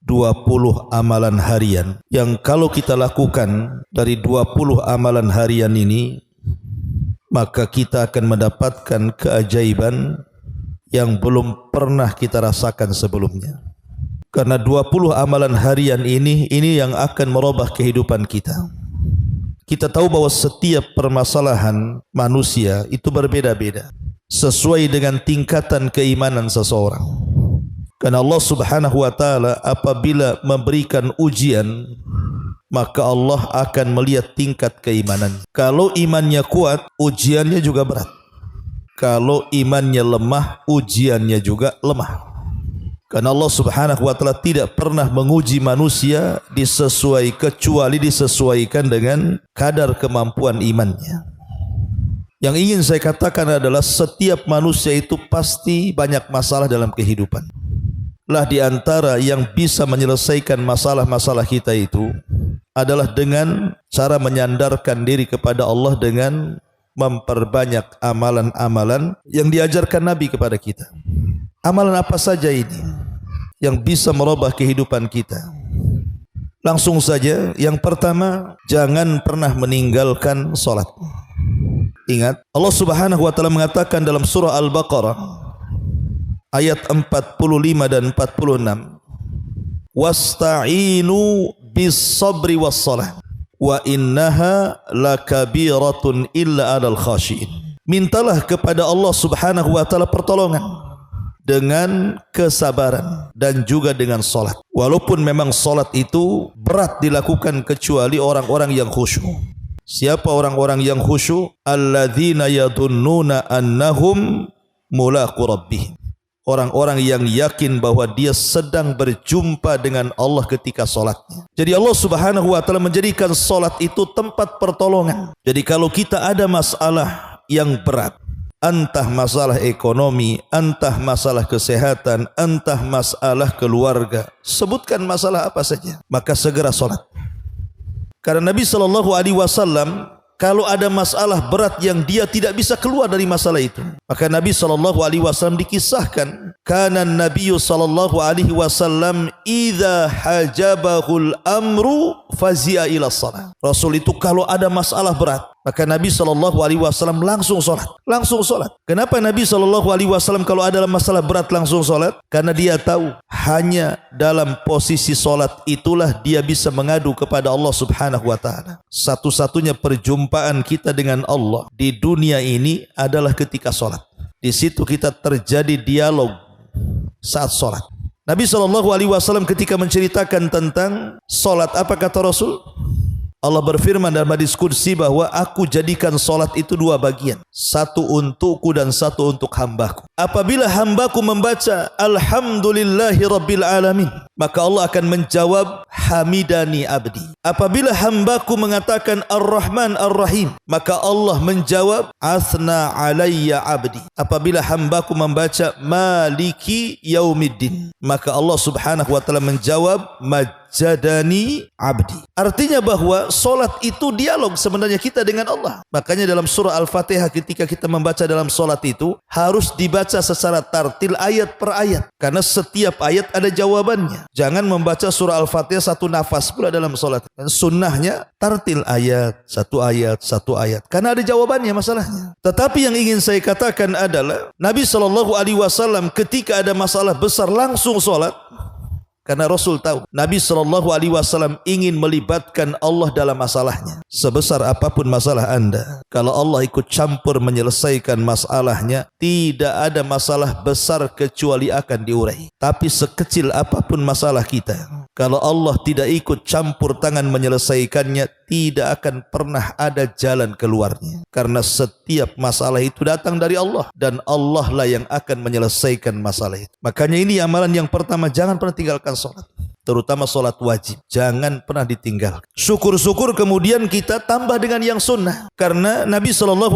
20 amalan harian yang kalau kita lakukan dari 20 amalan harian ini, maka kita akan mendapatkan keajaiban yang belum pernah kita rasakan sebelumnya. Karena 20 amalan harian ini yang akan merubah kehidupan kita. Kita tahu bahwa setiap permasalahan manusia itu berbeda-beda sesuai dengan tingkatan keimanan seseorang. Karena Allah Subhanahu wa taala apabila memberikan ujian, maka Allah akan melihat tingkat keimanan. Kalau imannya kuat, ujiannya juga berat. Kalau imannya lemah, ujiannya juga lemah. Karena Allah Subhanahu wa taala tidak pernah menguji manusia kecuali disesuaikan dengan kadar kemampuan imannya. Yang ingin saya katakan adalah setiap manusia itu pasti banyak masalah dalam kehidupan. Lah di antara yang bisa menyelesaikan masalah-masalah kita itu adalah dengan cara menyandarkan diri kepada Allah dengan memperbanyak amalan-amalan yang diajarkan Nabi kepada kita. Amalan apa saja ini yang bisa merubah kehidupan kita? Langsung saja, yang pertama, jangan pernah meninggalkan salat. Ingat, Allah Subhanahu wa taala mengatakan dalam surah Al-Baqarah ayat 45 dan 46, wasta'inu bis sabri was salah wa innaha lakabiratun illa 'alal khashiin. Mintalah kepada Allah Subhanahu wa taala pertolongan dengan kesabaran dan juga dengan salat. Walaupun memang salat itu berat dilakukan kecuali orang-orang yang khusyuk. Siapa orang-orang yang khusyuk? Alladzina yadunnuna annahum mulaqu rabbihim. Orang-orang yang yakin bahwa dia sedang berjumpa dengan Allah ketika solatnya. Jadi Allah Subhanahu wa taala menjadikan solat itu tempat pertolongan. Jadi kalau kita ada masalah yang berat, entah masalah ekonomi, entah masalah kesehatan, entah masalah keluarga, sebutkan masalah apa saja, maka segera solat. Karena Nabi SAW kalau ada masalah berat yang dia tidak bisa keluar dari masalah itu, maka Nabi SAW dikisahkan, kana Nabi SAW idza hajabahul amru fazi'a ila shalah. Rasul itu kalau ada masalah berat, maka Nabi SAW langsung solat. Kenapa Nabi SAW kalau ada masalah berat langsung solat? Karena dia tahu hanya dalam posisi solat itulah dia bisa mengadu kepada Allah Subhanahu wa taala. Satu-satunya perjumpaan kita dengan Allah di dunia ini adalah ketika solat. Di situ kita terjadi dialog saat solat. Nabi SAW ketika menceritakan tentang solat, apa kata Rasul? Allah berfirman dalam hadis qudsi bahwa aku jadikan solat itu dua bagian, satu untukku dan satu untuk hambaku. Apabila hambaku membaca alhamdulillahi rabbil alamin, maka Allah akan menjawab hamidani abdi. Apabila hambaku mengatakan ar-Rahman ar-Rahim, maka Allah menjawab asna alayya abdi. Apabila hambaku membaca maliki yaumiddin, maka Allah Subhanahu wa taala menjawab majadani abdi. Artinya bahwa solat itu dialog sebenarnya kita dengan Allah. Makanya dalam surah Al-Fatihah ketika kita membaca dalam solat itu harus dibaca secara tartil ayat per ayat. Karena setiap ayat ada jawabannya. Jangan membaca surah Al-Fatihah satu nafas pula dalam solat. Dan sunnahnya tartil ayat, satu ayat. Karena ada jawabannya masalahnya. Tetapi yang ingin saya katakan adalah Nabi SAW ketika ada masalah besar langsung solat. Karena Rasul tahu Nabi SAW ingin melibatkan Allah dalam masalahnya. Sebesar apapun masalah anda, kalau Allah ikut campur menyelesaikan masalahnya, tidak ada masalah besar kecuali akan diurai. Tapi sekecil apapun masalah kita, kalau Allah tidak ikut campur tangan menyelesaikannya, tidak akan pernah ada jalan keluarnya. Karena setiap masalah itu datang dari Allah, dan Allah lah yang akan menyelesaikan masalah itu. Makanya ini amalan yang pertama, jangan pernah tinggalkan sholat. terutama solat wajib. Jangan pernah ditinggal. Syukur-syukur kemudian kita tambah dengan yang sunnah. Karena Nabi SAW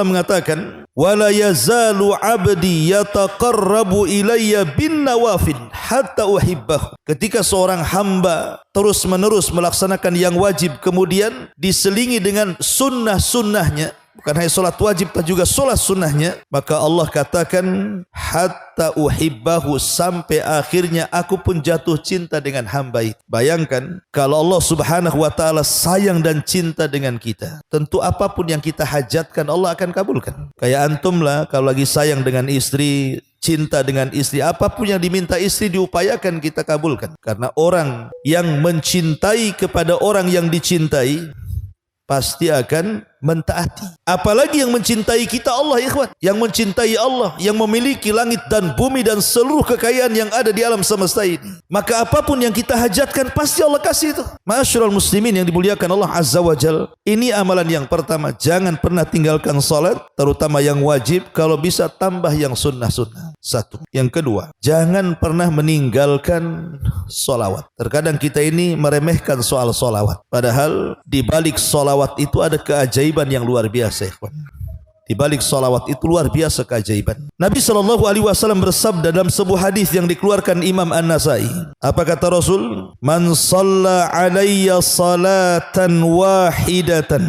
mengatakan, wala yazalu abdi yataqarrabu ilayya bin nawafil hatta uhibbahu. Ketika seorang hamba terus menerus melaksanakan yang wajib, kemudian diselingi dengan sunnah-sunnahnya, bukan hanya solat wajib tapi juga solat sunnahnya, maka Allah katakan hatta uhibbahu, sampai akhirnya aku pun jatuh cinta dengan hamba itu. Bayangkan kalau Allah Subhanahu wa taala sayang dan cinta dengan kita, tentu apapun yang kita hajatkan Allah akan kabulkan. Kayak antum lah, kalau lagi sayang dengan istri, cinta dengan istri, apapun yang diminta istri diupayakan kita kabulkan. Karena orang yang mencintai kepada orang yang dicintai pasti akan mentaati. Apalagi yang mencintai kita Allah, ikhwan. Yang mencintai Allah, yang memiliki langit dan bumi dan seluruh kekayaan yang ada di alam semesta ini. Maka apapun yang kita hajatkan pasti Allah kasih itu. Ma'asyiral muslimin yang dimuliakan Allah Azza wa Jal, ini amalan yang pertama. Jangan pernah tinggalkan salat, terutama yang wajib. Kalau bisa tambah yang sunnah-sunnah. Satu. Yang kedua, jangan pernah meninggalkan solawat. Terkadang kita ini meremehkan soal solawat. Padahal di balik solawat itu ada keajaiban yang luar biasa, ikhwan. Di balik salawat itu luar biasa keajaiban. Nabi SAW bersabda dalam sebuah hadis yang dikeluarkan Imam An-Nasai. Apa kata Rasul? Man shalla alayya salatan wahidatan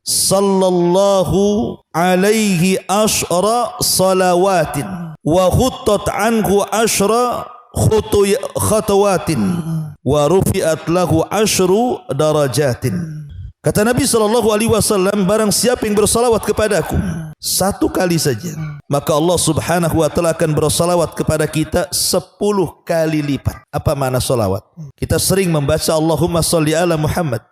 sallallahu alaihi ashra salawatin wa khuttat anhu ashra khatawatin wa rufi'at lahu ashru darajatin. Kata Nabi SAW, barang siapa yang bersalawat kepadaku satu kali saja, maka Allah Subhanahu wa taala akan bersalawat kepada kita 10 kali lipat. Apa makna salawat? Kita sering membaca Allahumma sholli ala Muhammad.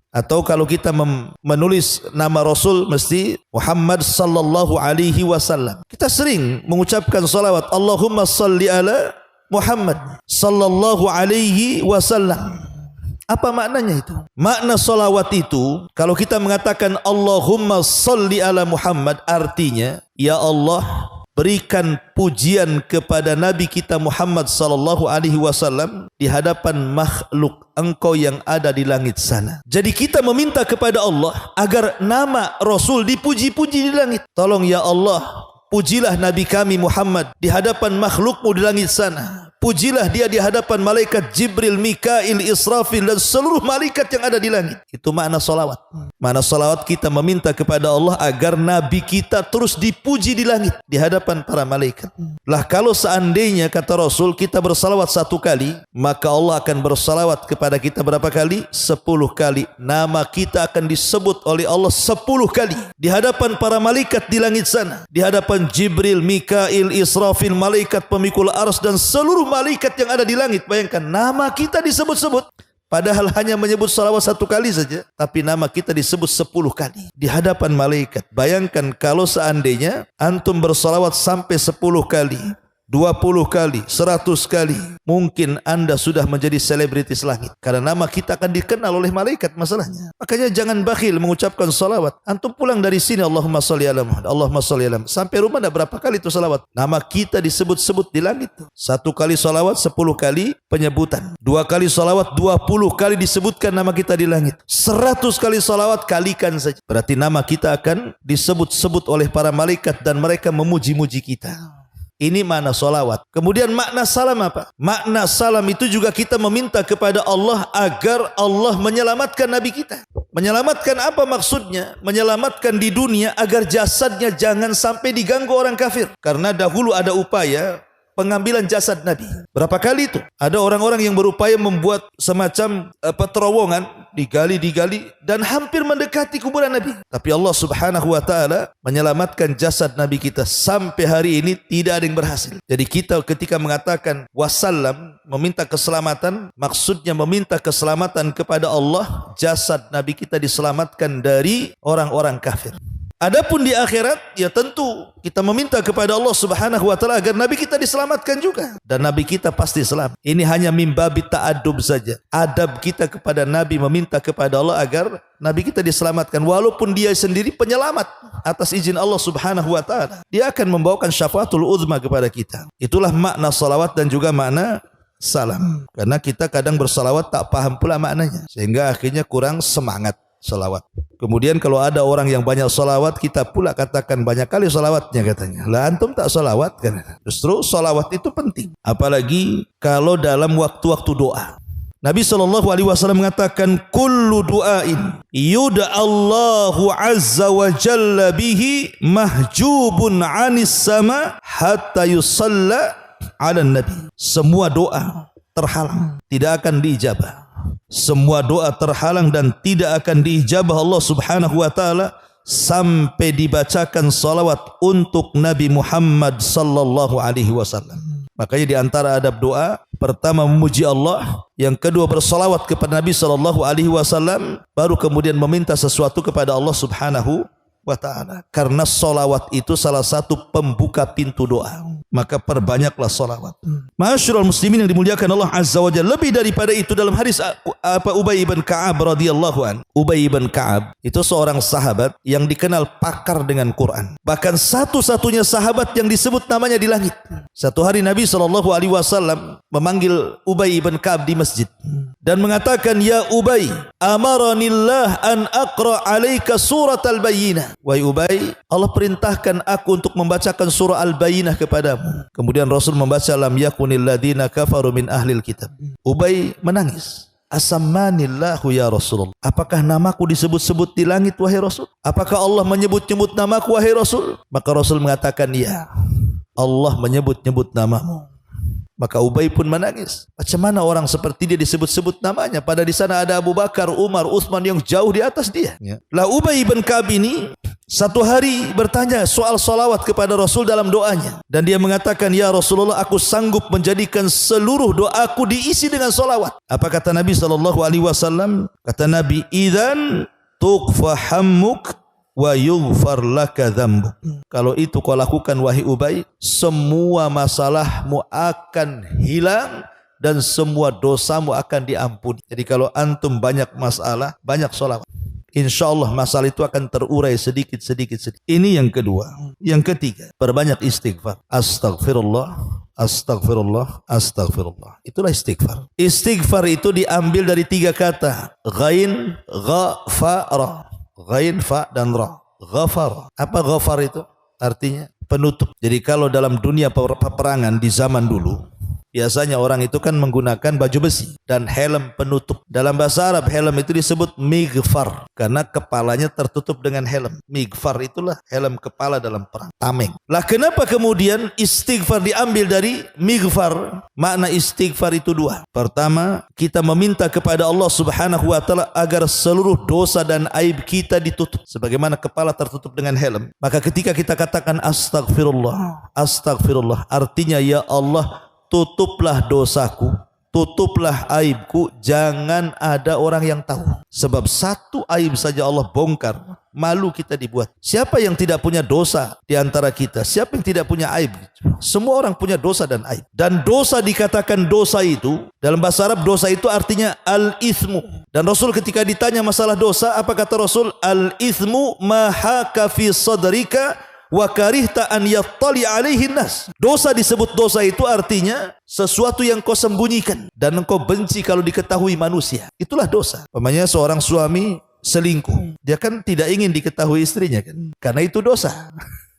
Atau kalau kita menulis nama Rasul mesti Muhammad sallallahu alaihi wasallam. Kita sering mengucapkan salawat Allahumma sholli ala Muhammad sallallahu alaihi wasallam. Apa maknanya itu? Makna salawat itu, kalau kita mengatakan Allahumma sholli ala Muhammad, artinya, ya Allah, berikan pujian kepada Nabi kita Muhammad sallallahu alaihi wasallam di hadapan makhluk Engkau yang ada di langit sana. Jadi kita meminta kepada Allah agar nama Rasul dipuji-puji di langit. Tolong ya Allah, pujilah Nabi kami Muhammad di hadapan makhlukmu di langit sana. Pujilah dia di hadapan malaikat Jibril, Mikail, Israfil dan seluruh malaikat yang ada di langit. Itu makna salawat. Makna salawat kita meminta kepada Allah agar Nabi kita terus dipuji di langit di hadapan para malaikat. Lah kalau seandainya kata Rasul kita bersalawat satu kali, maka Allah akan bersalawat kepada kita berapa kali? 10 kali. Nama kita akan disebut oleh Allah 10 kali di hadapan para malaikat di langit sana, di hadapan Jibril, Mikail, Israfil, malaikat pemikul arsy dan seluruh malaikat yang ada di langit. Bayangkan nama kita disebut-sebut, padahal hanya menyebut salawat satu kali saja, tapi nama kita disebut 10 kali di hadapan malaikat. Bayangkan kalau seandainya antum bersalawat sampai 10 kali, 20 kali, 100 kali, mungkin anda sudah menjadi selebritis langit. Karena nama kita akan dikenal oleh malaikat masalahnya. Makanya jangan bakhil mengucapkan salawat. Antum pulang dari sini, Allahumma sholli ala Muhammad, Allahumma sholli ala Muhammad. Sampai rumah ada berapa kali itu salawat? Nama kita disebut-sebut di langit. Satu kali salawat, 10 kali penyebutan. 2 kali salawat, 20 kali disebutkan nama kita di langit. 100 kali salawat, kalikan saja. Berarti nama kita akan disebut-sebut oleh para malaikat dan mereka memuji-muji kita. Ini makna salawat. Kemudian makna salam apa? Makna salam itu juga kita meminta kepada Allah agar Allah menyelamatkan Nabi kita. Menyelamatkan apa maksudnya? Menyelamatkan di dunia agar jasadnya jangan sampai diganggu orang kafir. Karena dahulu ada upaya pengambilan jasad Nabi. Berapa kali itu? Ada orang-orang yang berupaya membuat semacam terowongan, digali dan hampir mendekati kuburan Nabi. Tapi Allah Subhanahu wa taala menyelamatkan jasad Nabi kita. Sampai hari ini tidak ada yang berhasil. Jadi kita ketika mengatakan wasallam, meminta keselamatan, maksudnya meminta keselamatan kepada Allah, jasad Nabi kita diselamatkan dari orang-orang kafir. Adapun di akhirat, ya tentu kita meminta kepada Allah Subhanahu wa taala agar Nabi kita diselamatkan juga, dan Nabi kita pasti selamat. Ini hanya mimbabi ta'adub saja. Adab kita kepada Nabi meminta kepada Allah agar Nabi kita diselamatkan, walaupun dia sendiri penyelamat atas izin Allah Subhanahu wa taala. Dia akan membawakan syafaatul uzma kepada kita. Itulah makna salawat dan juga makna salam. Karena kita kadang bersalawat tak paham pula maknanya, sehingga akhirnya kurang semangat salawat. Kemudian kalau ada orang yang banyak salawat, kita pula katakan banyak kali salawatnya katanya. Lah antum tak salawat kan? Justru salawat itu penting. Apalagi kalau dalam waktu-waktu doa. Nabi SAW mengatakan, kullu du'ain yuda'allahu azza wa jalla bihi mahjubun anis sama hatta yusalla ala nabi. Semua doa terhalang, tidak akan diijabah. Semua doa terhalang dan tidak akan diijabah Allah Subhanahu wa taala sampai dibacakan salawat untuk Nabi Muhammad sallallahu alaihi wasallam. Makanya di antara adab doa, pertama memuji Allah, yang kedua bersalawat kepada Nabi sallallahu alaihi wasallam, baru kemudian meminta sesuatu kepada Allah Subhanahu wa taala. Karena salawat itu salah satu pembuka pintu doa. Maka perbanyaklah salawat. Ma'asyiral muslimin yang dimuliakan Allah Azza wa Jalla. Lebih daripada itu dalam hadis Ubay bin Ka'ab radhiyallahu an. Ubay bin Ka'ab itu seorang sahabat yang dikenal pakar dengan Quran. Bahkan satu-satunya sahabat yang disebut namanya di langit. Satu hari Nabi SAW memanggil Ubay bin Ka'ab di masjid dan mengatakan, ya Ubay, amaranillah an aqra alaika surat al-bayyinah. Wahai Ubay, Allah perintahkan aku untuk membacakan surah al-bayyinah kepadamu. Kemudian Rasul membaca lam yakunil ladina kafaru min ahlil kitab. Ubay menangis. Asammanillahu ya Rasulullah. Apakah namaku disebut-sebut di langit wahai Rasul? Apakah Allah menyebut-nyebut namaku wahai Rasul? Maka Rasul mengatakan, ya, Allah menyebut-nyebut namamu. Maka Ubay pun menangis. Macam mana orang seperti dia disebut-sebut namanya? Padahal di sana ada Abu Bakar, Umar, Uthman yang jauh di atas dia. Lah Ubay bin Ka'ab ini satu hari bertanya soal salawat kepada Rasul dalam doanya. Dan dia mengatakan, ya Rasulullah, aku sanggup menjadikan seluruh doaku diisi dengan salawat. Apa kata Nabi SAW? Kata Nabi, idzan tuqfa hammuk wa yughfar laka dzambuk. Kalau itu kau lakukan wahai Ubay, semua masalahmu akan hilang dan semua dosamu akan diampuni. Jadi kalau antum banyak masalah, banyak sholawat, insyaallah masalah itu akan terurai sedikit. Ini yang kedua. Yang ketiga, perbanyak istighfar. Astaghfirullah, astaghfirullah, astaghfirullah. Itulah istighfar. Istighfar itu diambil dari tiga kata, ghain, gha, fa, ra. Ghain, fa, dan ra. Ghafar. Apa ghafar itu? Artinya penutup. Jadi kalau dalam dunia peperangan di zaman dulu, biasanya orang itu kan menggunakan baju besi dan helm penutup. Dalam bahasa Arab helm itu disebut mighfar karena kepalanya tertutup dengan helm. Mighfar itulah helm kepala dalam perang. Tameng. Lah kenapa kemudian istighfar diambil dari mighfar? Makna istighfar itu dua. Pertama, kita meminta kepada Allah Subhanahu wa taala agar seluruh dosa dan aib kita ditutup sebagaimana kepala tertutup dengan helm. Maka ketika kita katakan astagfirullah, astagfirullah, artinya ya Allah, tutuplah dosaku, tutuplah aibku, jangan ada orang yang tahu. Sebab satu aib saja Allah bongkar, malu kita dibuat. Siapa yang tidak punya dosa di antara kita? Siapa yang tidak punya aib? Semua orang punya dosa dan aib. Dan dosa dikatakan dosa itu, dalam bahasa Arab dosa itu artinya al-ithmu. Dan Rasul ketika ditanya masalah dosa, apa kata Rasul? Al-ithmu ma haka fi sadrika wa karihta an yattali alaihi nas. Dosa disebut dosa itu artinya sesuatu yang kau sembunyikan dan engkau benci kalau diketahui manusia. Itulah dosa. Umpamanya seorang suami selingkuh, dia kan tidak ingin diketahui istrinya kan, karena itu dosa.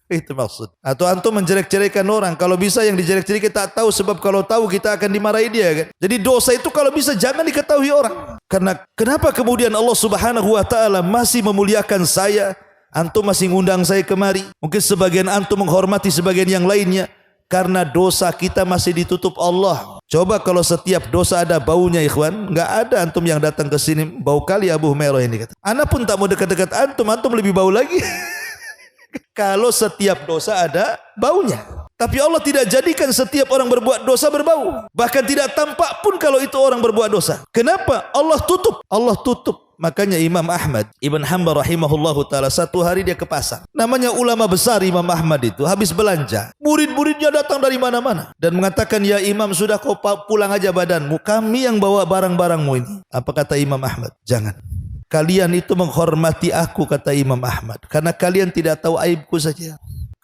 Itu maksud. Atau antum menjelek-jelekan orang, kalau bisa yang dijelek-jelek kita tahu, sebab kalau tahu kita akan dimarahi dia kan. Jadi dosa itu kalau bisa jangan diketahui orang. Karena kenapa kemudian Allah Subhanahu wa taala masih memuliakan saya? Antum masih ngundang saya kemari. Mungkin sebagian antum menghormati sebagian yang lainnya karena dosa kita masih ditutup Allah. Coba kalau setiap dosa ada baunya ikhwan, enggak ada antum yang datang ke sini bau kali Abu Humairah ini kata. Ana pun tak mau dekat-dekat antum, antum lebih bau lagi. Kalau setiap dosa ada baunya. Tapi Allah tidak jadikan setiap orang berbuat dosa berbau. Bahkan tidak tampak pun kalau itu orang berbuat dosa. Kenapa? Allah tutup. Allah tutup. Makanya Imam Ahmad Ibn Hanbal rahimahullahu ta'ala satu hari dia ke pasar. Namanya ulama besar Imam Ahmad itu habis belanja. Murid-muridnya datang dari mana-mana. Dan mengatakan, ya Imam sudah kau pulang aja badanmu. Kami yang bawa barang-barangmu ini. Apa kata Imam Ahmad? Jangan. Kalian itu menghormati aku kata Imam Ahmad. Karena kalian tidak tahu aibku saja.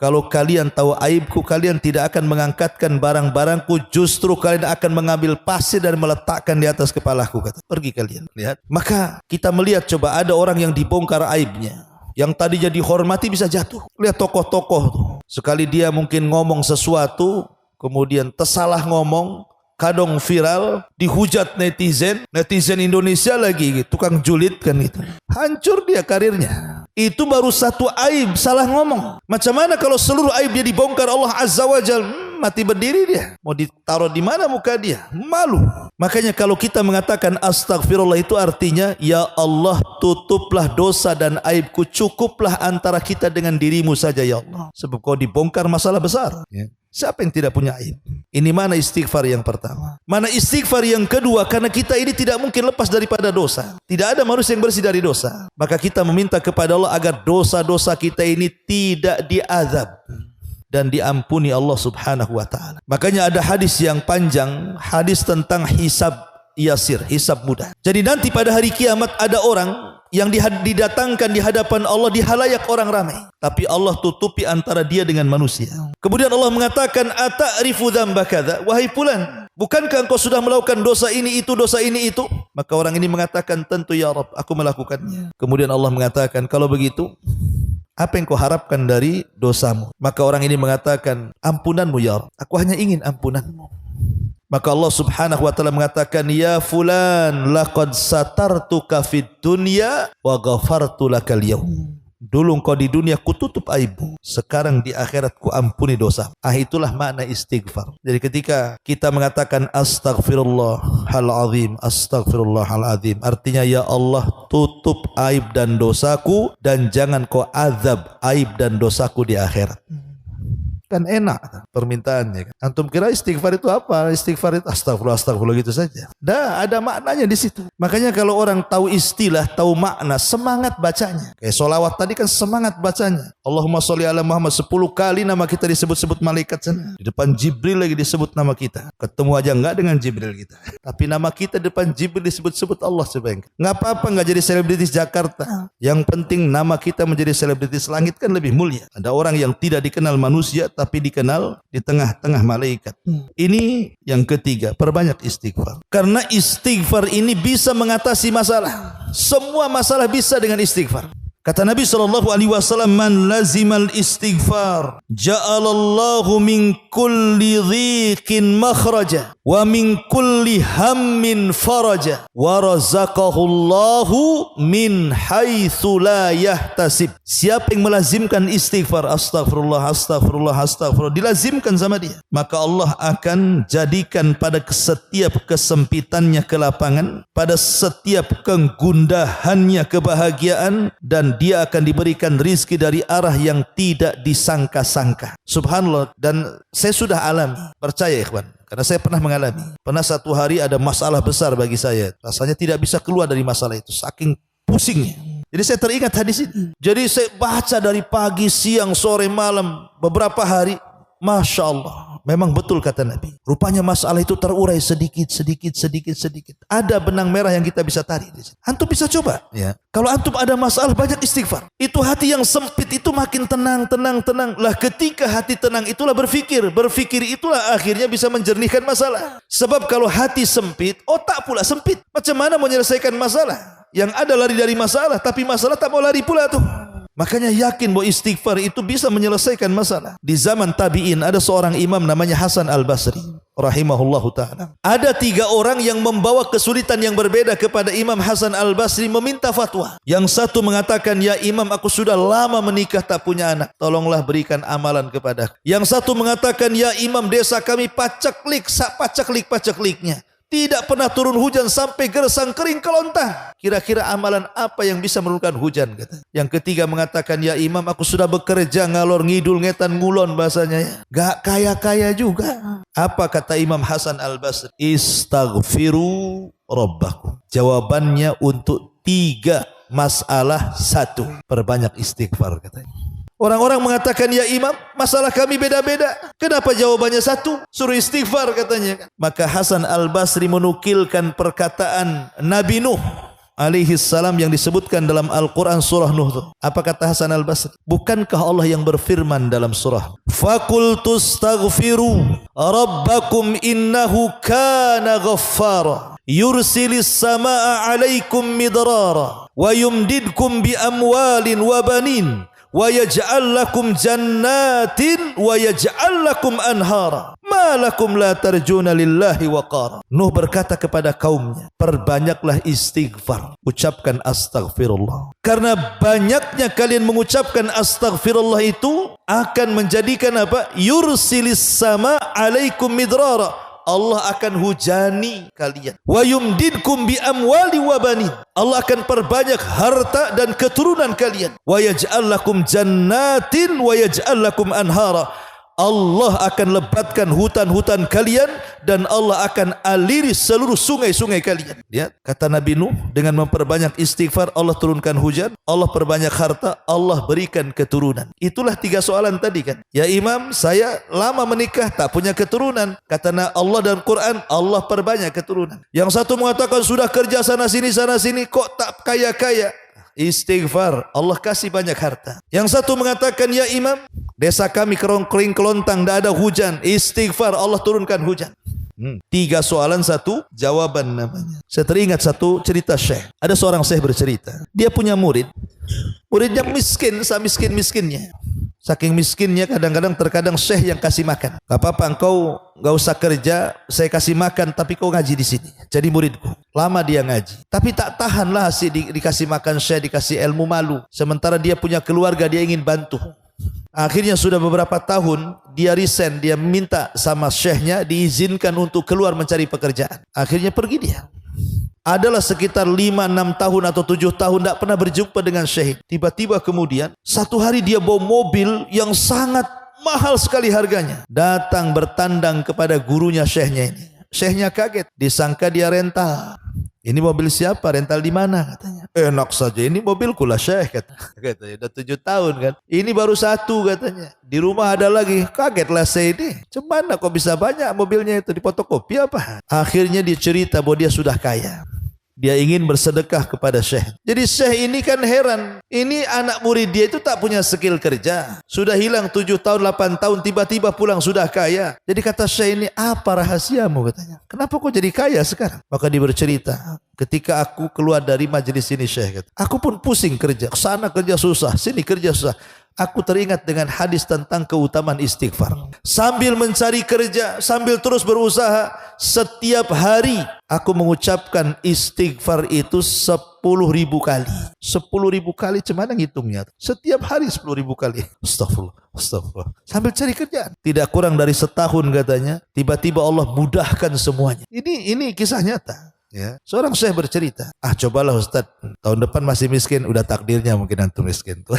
Kalau kalian tahu aibku, kalian tidak akan mengangkatkan barang-barangku, justru kalian akan mengambil pasir dan meletakkan di atas kepalaku. Kata, pergi kalian. Lihat. Maka kita melihat, coba ada orang yang dibongkar aibnya, yang tadinya dihormati bisa jatuh. Lihat tokoh-tokoh tuh. Sekali dia mungkin ngomong sesuatu, kemudian tersalah ngomong, kadang viral, dihujat netizen Indonesia lagi, gitu, tukang julid kan itu. Hancur dia karirnya. Itu baru satu aib, salah ngomong. Macam mana kalau seluruh aib dia dibongkar Allah Azza wa Jalla? Mati berdiri dia. Mau ditaruh di mana muka dia? Malu. Makanya kalau kita mengatakan astagfirullah itu artinya, ya Allah tutuplah dosa dan aibku, cukuplah antara kita dengan dirimu saja ya Allah. Sebab kau dibongkar masalah besar. Ya. Siapa yang tidak punya aib? Ini mana istighfar yang pertama? Mana istighfar yang kedua? Karena kita ini tidak mungkin lepas daripada dosa. Tidak ada manusia yang bersih dari dosa. Maka kita meminta kepada Allah agar dosa-dosa kita ini tidak diazab dan diampuni Allah Subhanahu wa taala. Makanya ada hadis yang panjang, hadis tentang hisab yasir, hisab mudah. Jadi nanti pada hari kiamat ada orang yang didatangkan di hadapan Allah di halayak orang ramai, tapi Allah tutupi antara dia dengan manusia. Kemudian Allah mengatakan, ata'rifu dzamba kadza, wahai fulan, bukankah engkau sudah melakukan dosa ini itu, dosa ini itu? Maka orang ini mengatakan, tentu ya Rabb, aku melakukannya. Kemudian Allah mengatakan, kalau begitu apa yang kau harapkan dari dosamu? Maka orang ini mengatakan, ampunanmu ya Rabb, aku hanya ingin ampunanmu. Maka Allah Subhanahu wa taala mengatakan, ya fulan laqad satartuka fid dunya wa ghafartu lakal yaum. Dulu engkau di dunia kututup aibmu, sekarang di akhirat ku ampuni dosa. Itulah makna istighfar. Jadi ketika kita mengatakan astaghfirullahal azim, astaghfirullahal azim, artinya ya Allah tutup aib dan dosaku dan jangan kau azab aib dan dosaku di akhirat. Kan enak permintaannya. Antum kira istighfar itu apa? Istighfar itu astagfirullah, astagfirullah gitu saja. Dah ada maknanya di situ. Makanya kalau orang tahu istilah, tahu makna, semangat bacanya. Kayak sholawat tadi kan semangat bacanya. Allahumma sholli ala Muhammad 10 kali nama kita disebut-sebut malaikat sana. Di depan Jibril lagi disebut nama kita. Ketemu aja enggak dengan Jibril kita. Tapi nama kita di depan Jibril disebut-sebut Allah sebenarnya. Enggak apa-apa enggak jadi selebritis Jakarta. Yang penting nama kita menjadi selebritis langit kan lebih mulia. Ada orang yang tidak dikenal manusia tapi dikenal di tengah-tengah malaikat. Ini yang ketiga, perbanyak istighfar. Karena istighfar ini bisa mengatasi masalah. Semua masalah bisa dengan istighfar. Kata Nabi SAW, man lazimal istighfar ja'alallahu min kulli dhiqin makhraja wa min kulli hammin faraja wa razaqahullahu min haitsu la yahtasib. Siapa yang melazimkan istighfar, astagfirullah, astagfirullah, astagfirullah, dilazimkan sama dia, maka Allah akan jadikan pada setiap kesempitannya kelapangan, pada setiap kegundahannya kebahagiaan, dan dia akan diberikan rizki dari arah yang tidak disangka-sangka. Subhanallah. Dan saya sudah alami, percaya ikhwan, karena saya pernah mengalami. Pernah satu hari ada masalah besar bagi saya, rasanya tidak bisa keluar dari masalah itu, saking pusingnya. Jadi saya teringat hadis ini. Jadi saya baca dari pagi, siang, sore, malam, beberapa hari. Masya Allah, memang betul kata Nabi. Rupanya masalah itu terurai sedikit. Ada benang merah yang kita bisa tarik. Antum bisa coba. Ya. Kalau antum ada masalah, banyak istighfar. Itu hati yang sempit itu makin tenang. Lah ketika hati tenang itulah berfikir. Berfikir itulah akhirnya bisa menjernihkan masalah. Sebab kalau hati sempit, otak pula sempit. Macam mana mau menyelesaikan masalah? Yang ada lari dari masalah, tapi masalah tak mau lari pula tuh. Makanya yakin bahwa istighfar itu bisa menyelesaikan masalah. Di zaman tabi'in ada seorang imam namanya Hasan Al-Basri rahimahullahu ta'ala. Ada 3 orang yang membawa kesulitan yang berbeda kepada Imam Hasan Al-Basri meminta fatwa. Yang satu mengatakan, ya imam, aku sudah lama menikah tak punya anak, tolonglah berikan amalan kepada. Yang satu mengatakan, ya imam, desa kami pacakliknya. Tidak pernah turun hujan sampai gersang kering kelontang. Kira-kira amalan apa yang bisa menurunkan hujan? Kata. Yang ketiga mengatakan, ya imam, aku sudah bekerja ngalor ngidul ngetan ngulon bahasanya. Gak kaya-kaya juga. Apa kata Imam Hasan Al-Basri? Istaghfiru rabbakum. Jawabannya untuk 3 masalah 1. Perbanyak istighfar katanya. Orang-orang mengatakan, ya imam, masalah kami beda-beda. Kenapa jawabannya 1? Suruh istighfar katanya. Maka Hasan Al-Basri menukilkan perkataan Nabi Nuh alaihi salam yang disebutkan dalam Al-Quran surah Nuh. Apa kata Hasan Al-Basri? Bukankah Allah yang berfirman dalam surah, "Fakultu astaghfiru rabbakum innahu kana ghaffara yursilis samaa alaikum midrara wa yumdidkum bi amwalin wa banin wa yaj'al lakum jannatin wa yaj'al lakum anhara ma lakum la tarjuna lillahi waqara." Nuh berkata kepada kaumnya, perbanyaklah istighfar, ucapkan astaghfirullah, karena banyaknya kalian mengucapkan astaghfirullah itu akan menjadikan apa? Yursilis sama alaikum midrara, Allah akan hujani kalian. Wa yumdidkum bi amwali wa banin, Allah akan perbanyak harta dan keturunan kalian. Wa yaj'al lakum jannatin wa yaj'al lakum anhara, Allah akan lebatkan hutan-hutan kalian dan Allah akan aliri seluruh sungai-sungai kalian. Lihat, kata Nabi Nuh, dengan memperbanyak istighfar Allah turunkan hujan, Allah perbanyak harta, Allah berikan keturunan. Itulah 3 soalan tadi kan. Ya Imam, saya lama menikah tak punya keturunan. Kata Allah dan Quran, Allah perbanyak keturunan. Yang satu mengatakan sudah kerja sana sini kok tak kaya-kaya. Istighfar, Allah kasih banyak harta. Yang satu mengatakan, ya Imam, desa kami kering kelontang, tidak ada hujan. Istighfar, Allah turunkan hujan. 3 soalan 1 jawaban namanya. Saya teringat satu cerita syekh. Ada seorang syekh bercerita, dia punya muridnya miskin, miskinnya. Saking miskinnya terkadang syekh yang kasih makan. Gak apa-apa, engkau gak usah kerja, saya kasih makan, tapi kau ngaji di sini. Jadi muridku. Lama dia ngaji, tapi tak tahanlah dikasih makan syekh, dikasih ilmu, malu. Sementara dia punya keluarga, dia ingin bantu. Akhirnya sudah beberapa tahun dia resign, dia minta sama syekhnya diizinkan untuk keluar mencari pekerjaan. Akhirnya pergi dia. Adalah sekitar 5-6 tahun atau 7 tahun tidak pernah berjumpa dengan syekh. Tiba-tiba kemudian satu hari dia bawa mobil yang sangat mahal sekali harganya, datang bertandang kepada gurunya syekhnya ini. Syekhnya kaget, disangka dia rental. Ini mobil siapa? Rental di mana? Katanya. Enak saja, ini mobilku lah syekh, katanya. Udah 7 tahun kan. Ini baru 1 katanya. Di rumah ada lagi. Kagetlah saya ini. Cemana kok bisa banyak mobilnya itu, di fotokopi apa? Akhirnya dia cerita bahwa dia sudah kaya. Dia ingin bersedekah kepada syekh. Jadi syekh ini kan heran. Ini anak murid dia itu tak punya skill kerja. Sudah hilang 7 tahun, 8 tahun, tiba-tiba pulang sudah kaya. Jadi kata syekh ini, apa rahasiamu katanya? Kenapa kau jadi kaya sekarang? Maka dia bercerita, ketika aku keluar dari majelis ini syekh, aku pun pusing kerja. Sana kerja susah, sini kerja susah. Aku teringat dengan hadis tentang keutamaan istighfar. Sambil mencari kerja, sambil terus berusaha, setiap hari aku mengucapkan istighfar itu 10.000 kali. 10.000 kali, cuman ngitungnya. Setiap hari 10.000 kali. Astagfirullah. Sambil cari kerjaan. Tidak kurang dari setahun katanya. Tiba-tiba Allah mudahkan semuanya. Ini kisah nyata. Ya. Seorang syekh bercerita, cobalah Ustaz, tahun depan masih miskin, udah takdirnya mungkin antum miskin tuh.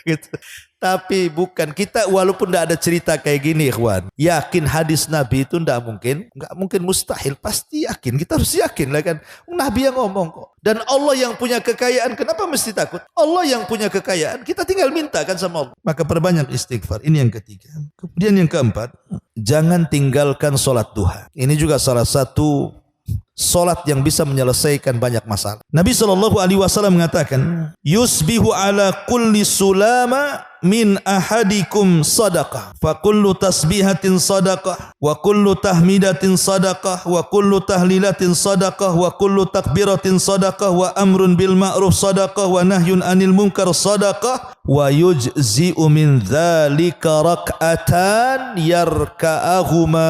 Gitu. Tapi bukan, kita walaupun tidak ada cerita kayak gini ikhwan, yakin hadis Nabi itu nggak mungkin, mustahil, pasti yakin. Kita harus yakin lah kan, Nabi yang ngomong kok. Dan Allah yang punya kekayaan, kenapa mesti takut? Allah yang punya kekayaan, kita tinggal minta kan sama Allah. Maka perbanyak istighfar. Ini yang ketiga. Kemudian yang keempat, jangan tinggalkan sholat duha. Ini juga salah satu solat yang bisa menyelesaikan banyak masalah. Nabi SAW mengatakan, yusbihu ala kulli sulama min ahadikum sadaqah, fa kullu tasbihatin sadaqah, wa kullu tahmidatin sadaqah, wa kullu tahlilatin sadaqah, wa kullu takbiratin sadaqah, wa amrun bil ma'ruf sadaqah, wa nahyun anil munkar sadaqah, wa yujzi'u min dzalika rak'atan yarka'ahuma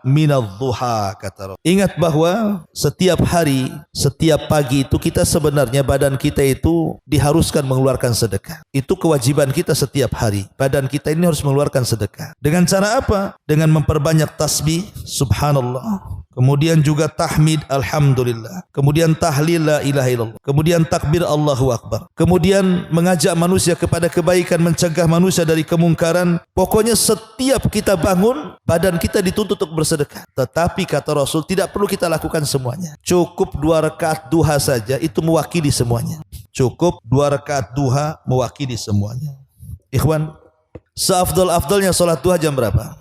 minadh-dhuha, kata Rasul. Ingat bahwa setiap hari, setiap pagi itu kita sebenarnya badan kita itu diharuskan mengeluarkan sedekah. Itu kewajiban kita setiap hari. Badan kita ini harus mengeluarkan sedekah. Dengan cara apa? Dengan memperbanyak tasbih subhanallah. Kemudian juga tahmid alhamdulillah. Kemudian tahlil la ilaha illallah. Kemudian takbir Allahu akbar. Kemudian mengajak manusia kepada kebaikan, mencegah manusia dari kemungkaran. Pokoknya setiap kita bangun, badan kita dituntut untuk bersedekah. Tetapi kata Rasul, tidak perlu kita lakukan semuanya. Cukup 2 rakaat duha saja, itu mewakili semuanya. Cukup 2 rakaat duha mewakili semuanya. Ikhwan, seafdal-afdalnya salat duha jam berapa?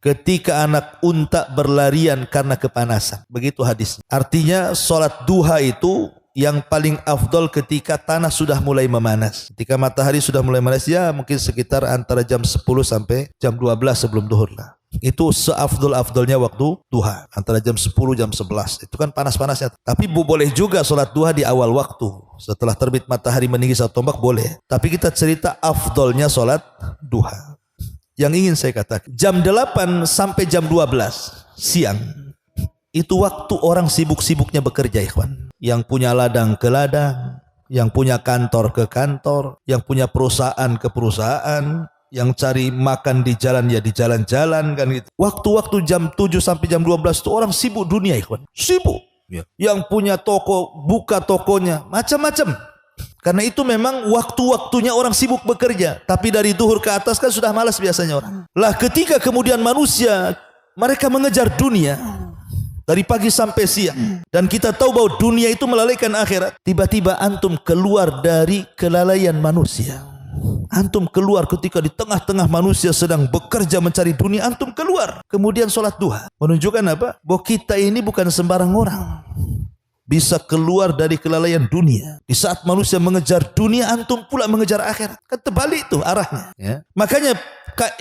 ketika anak unta berlarian karena kepanasan. Begitu hadisnya. Artinya salat duha itu yang paling afdol ketika tanah sudah mulai memanas. Ketika matahari sudah mulai memanas, ya mungkin sekitar antara jam 10 sampai jam 12 sebelum duhur lah. Itu seafdol-afdolnya waktu duha, antara jam 10 jam 11. Itu kan panas-panasnya. Tapi boleh juga sholat duha di awal waktu, setelah terbit matahari meninggi satu tombak boleh. Tapi kita cerita afdolnya sholat duha. Yang ingin saya katakan, jam 8 sampai jam 12 siang itu waktu orang sibuk-sibuknya bekerja, ikhwan. Yang punya ladang ke ladang, yang punya kantor ke kantor, yang punya perusahaan ke perusahaan, yang cari makan di jalan ya di jalan-jalan kan gitu. Waktu-waktu jam 7 sampai jam 12 itu orang sibuk dunia, ikhwan. Sibuk. Ya. Yang punya toko buka tokonya, macam-macam. Karena itu memang waktu-waktunya orang sibuk bekerja. Tapi dari duhur ke atas kan sudah malas biasanya orang. Lah ketika kemudian manusia mereka mengejar dunia dari pagi sampai siang, dan kita tahu bahwa dunia itu melalaikan akhirat. Tiba-tiba antum keluar dari kelalaian manusia. Antum keluar ketika di tengah-tengah manusia sedang bekerja mencari dunia, antum keluar. Kemudian sholat duha. Menunjukkan apa? Bahwa kita ini bukan sembarang orang. Bisa keluar dari kelalaian dunia. Di saat manusia mengejar dunia, antum pula mengejar akhirat. Kan terbalik tuh arahnya. Ya. Makanya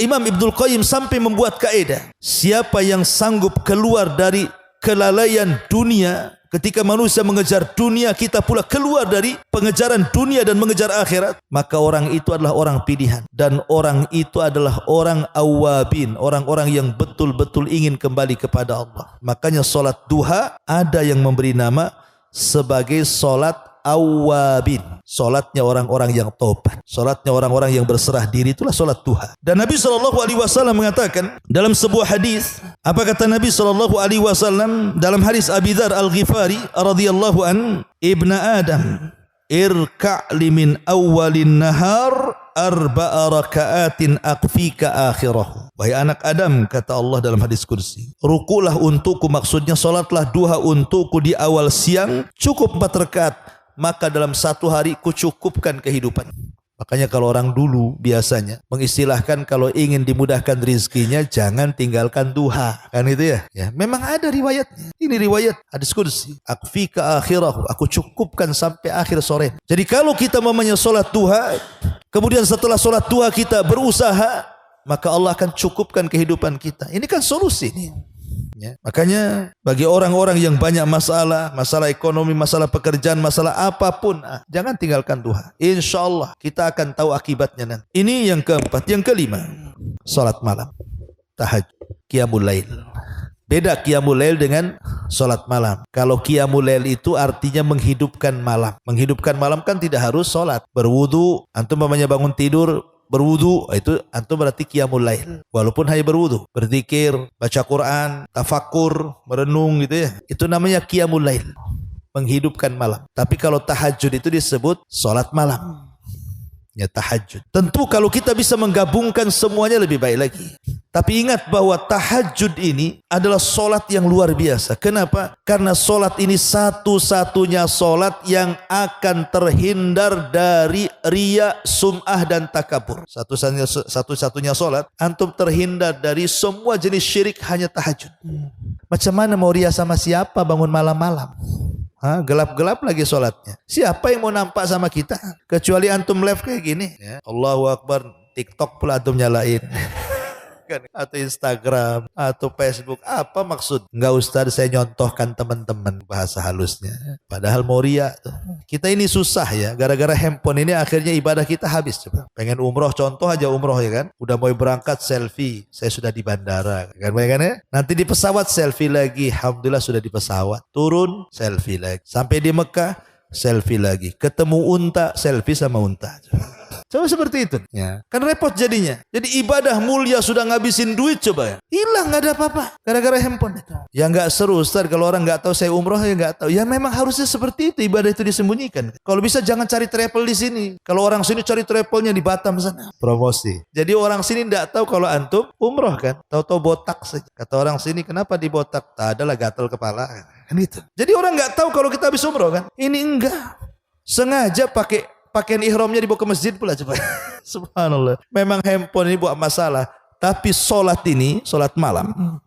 Imam Ibnul Qayyim sampai membuat kaidah. Siapa yang sanggup keluar dari kelalaian dunia, ketika manusia mengejar dunia, kita pula keluar dari pengejaran dunia dan mengejar akhirat, maka orang itu adalah orang pilihan. Dan orang itu adalah orang awabin, orang-orang yang betul-betul ingin kembali kepada Allah. Makanya solat duha ada yang memberi nama sebagai solat awabin. Solatnya orang-orang yang taubat, solatnya orang-orang yang berserah diri, itulah solat duha. Dan Nabi SAW mengatakan dalam sebuah hadis, apa kata Nabi SAW dalam hadis Abi Dzar Al-Ghifari radhiyallahu an, Ibna Adam irka' li min awwalin nahar arba'a raka'atin aqfika akhirahu. Wahai anak Adam, kata Allah dalam hadis kursi, rukulah untukku, maksudnya solatlah duha untukku di awal siang, cukup 4 rakaat, maka dalam satu hari kucukupkan kehidupan. Makanya kalau orang dulu biasanya mengistilahkan kalau ingin dimudahkan rizkinya jangan tinggalkan duha, kan itu ya. Ya, memang ada riwayatnya. Ini riwayat hadis kursi. Akfika akhirahu, aku cukupkan sampai akhir sore. Jadi kalau kita mamanya solat duha, kemudian setelah solat duha kita berusaha, maka Allah akan cukupkan kehidupan kita. Ini kan solusi nih. Ya. Makanya bagi orang-orang yang banyak masalah, masalah ekonomi, masalah pekerjaan, masalah apapun, jangan tinggalkan duha. Insya Allah kita akan tahu akibatnya nanti. Ini yang keempat. Yang kelima, salat malam, tahajud, qiyamul lail. Beda qiyamul lail dengan salat malam. Kalau qiyamul lail itu artinya menghidupkan malam. Menghidupkan malam kan tidak harus salat. Berwudu, antum namanya bangun tidur, berwudu, itu antum berarti qiyamul lail. Walaupun hanya berwudu, berzikir, baca Quran, tafakur, merenung gitu ya. Itu namanya qiyamul lail, menghidupkan malam. Tapi kalau tahajud itu disebut salat malam. Ya, tahajud. Tentu kalau kita bisa menggabungkan semuanya lebih baik lagi. Tapi ingat bahwa tahajud ini adalah solat yang luar biasa. Kenapa? Karena solat ini satu-satunya solat yang akan terhindar dari riya, sum'ah dan takabur. Satu-satunya solat antum terhindar dari semua jenis syirik, hanya tahajud. Macam mana mau riya sama siapa bangun malam-malam? Gelap-gelap lagi sholatnya. Siapa yang mau nampak sama kita? Kecuali antum live kayak gini. Ya. Allahu Akbar, TikTok pula antum nyalain. Atau Instagram, atau Facebook. Apa maksud? Enggak Ustaz, saya nyontohkan teman-teman bahasa halusnya. Padahal mau riya. Kita ini susah ya. Gara-gara handphone ini akhirnya ibadah kita habis. Coba. Pengen umroh, contoh aja umroh ya kan. Udah mau berangkat selfie. Saya sudah di bandara. Kan ya? Nanti di pesawat selfie lagi. Alhamdulillah sudah di pesawat. Turun selfie lagi. Sampai di Mekah selfie lagi. Ketemu unta, selfie sama unta. Coba seperti itu. Ya. Kan repot jadinya. Jadi ibadah mulia sudah ngabisin duit coba ya. Hilang, gak ada apa-apa. Gara-gara handphone itu. Ya gak seru Ustaz. Kalau orang gak tahu saya umroh ya gak tahu. Ya memang harusnya seperti itu. Ibadah itu disembunyikan. Kalau bisa jangan cari travel di sini. Kalau orang sini cari travelnya di Batam sana. Promosi. Jadi orang sini gak tahu kalau antum umroh kan. Tahu-tahu botak saja. Kata orang sini, kenapa dibotak? Tak adalah gatal kepala. Kan gitu. Jadi orang gak tahu kalau kita habis umroh kan. Ini enggak. Sengaja pakaian ihramnya dibawa ke masjid pula coba. Subhanallah. Memang handphone ini buat masalah. Tapi solat ini, solat malam,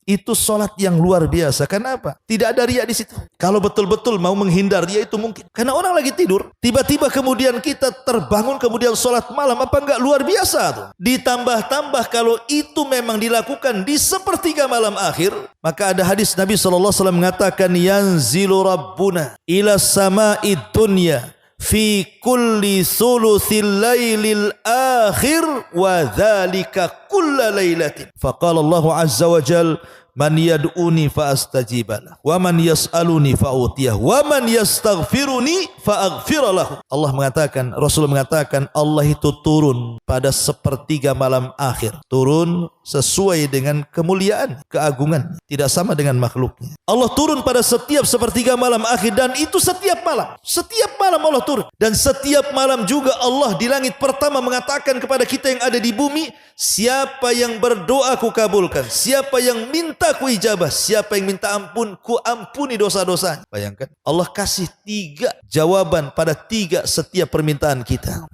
itu solat yang luar biasa. Kenapa? Tidak ada riya di situ. Kalau betul-betul mau menghindar riya itu mungkin. Karena orang lagi tidur, tiba-tiba kemudian kita terbangun kemudian solat malam, apa enggak luar biasa tuh? Ditambah-tambah kalau itu memang dilakukan di sepertiga malam akhir, maka ada hadis Nabi SAW mengatakan, yanzilu rabbuna ila sama'id dunya fi kulli thuluthil lailil akhir wa dhalika kulla lailatin. Faqala Allah azza wa jal, man yad'uni fa astajibalah wa man yas'aluni fa utiyah wa man yastaghfiruni fa aghfiralahu. Allah mengatakan, Rasul mengatakan, Allah itu turun pada sepertiga malam akhir, turun sesuai dengan kemuliaan, keagungan, tidak sama dengan makhluknya. Allah turun pada setiap sepertiga malam akhir, dan itu setiap malam Allah turun. Dan setiap malam juga Allah di langit pertama mengatakan kepada kita yang ada di bumi, siapa yang berdoa ku kabulkan, siapa yang minta ku ijabah, siapa yang minta ampun ku ampuni dosa-dosanya. Bayangkan, Allah kasih 3 jawaban pada 3 setiap permintaan kita.